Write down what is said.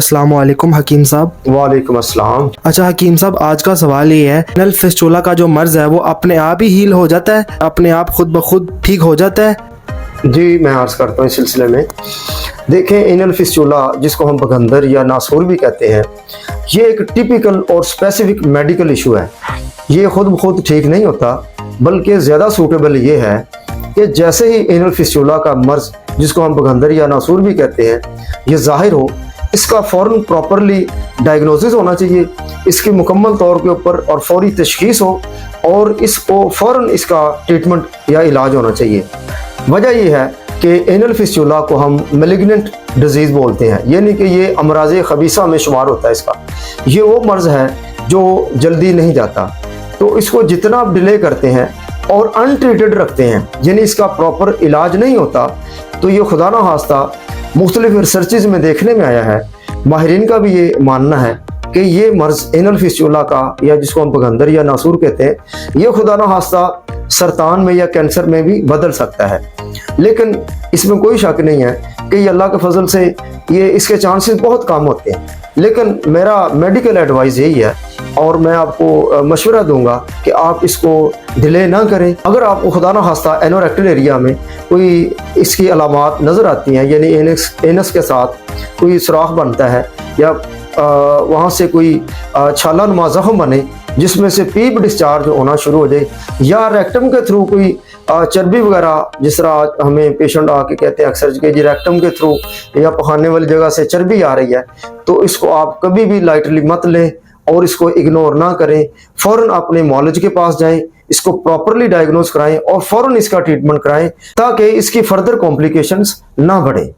अस्सलाम वालेकुम हकीम साहब। वालेकुम अस्सलाम। अच्छा हकीम साहब, आज का सवाल ये है, एनल फिस्टुला का जो मर्ज है वो अपने आप ही हील हो जाता है, अपने आप खुद ब खुद ठीक हो जाता है? जी, मैं अर्ज़ करता हूँ इस सिलसिले में। देखें, एनल फिस्टुला जिसको हम बगंदर या नासूर भी कहते हैं, ये एक टिपिकल और स्पेसिफिक मेडिकल इशू है। ये खुद ब खुद ठीक नहीं होता, बल्कि ज़्यादा सूटेबल ये है कि जैसे ही एनल फिस्टुला का मर्ज जिसको हम बगंदर या नासूर भी कहते हैं ये ज़ाहिर हो, इसका फ़ौरन प्रॉपरली डायग्नोसिस होना चाहिए, इसकी मुकम्मल तौर के ऊपर और फौरी तशख़ीस हो और इसको फ़ौरन इसका ट्रीटमेंट या इलाज होना चाहिए। वजह यह है कि एनल फिस्टुला को हम मैलिग्नेंट डिजीज़ बोलते हैं, यानी कि ये अमराज़ ख़बीसा में शुमार होता है। इसका ये वो मर्ज़ है जो जल्दी नहीं जाता, तो इसको जितना आप डिले करते हैं और अनट्रीटेड रखते हैं, यानी इसका प्रॉपर इलाज नहीं होता, तो ये खुदा ना खास्ता मुख्तलिफ रिसर्चेज में देखने में आया है, माहिरीन का भी ये मानना है कि ये मर्ज़ एनल फिस्टुला का या जिसको हम बगंदर या नासूर कहते हैं, ये खुदा ना खास्ता सरतान में या कैंसर में भी बदल सकता है। लेकिन इसमें कोई शक नहीं है कि ये अल्लाह के फजल से ये इसके चांसेस बहुत कम होते हैं। लेकिन मेरा मेडिकल एडवाइस यही है और मैं आपको मशवरा दूंगा कि आप इसको डिले ना करें। अगर आपको खुदा ना खास्ता एनोरेक्टल एरिया में कोई इसकी अलामात नज़र आती हैं, यानी एनस के साथ कोई सुराख बनता है या वहाँ से कोई छाला नुमा ज़ख्म बने जिसमें से पीप डिस्चार्ज होना शुरू हो जाए, या रेक्टम के थ्रू कोई चर्बी वगैरह, जिस तरह हमें पेशेंट आके कहते हैं अक्सर कि जी रेक्टम के थ्रू या पखाने वाली जगह से चर्बी आ रही है, तो इसको आप कभी भी लाइटली मत लें और इसको इग्नोर ना करें। फ़ौरन अपने मौलज के पास जाएं, इसको प्रॉपरली डायग्नोज कराएं और फ़ौरन इसका ट्रीटमेंट कराएं ताकि इसकी फर्दर कॉम्प्लिकेशंस ना बढ़े।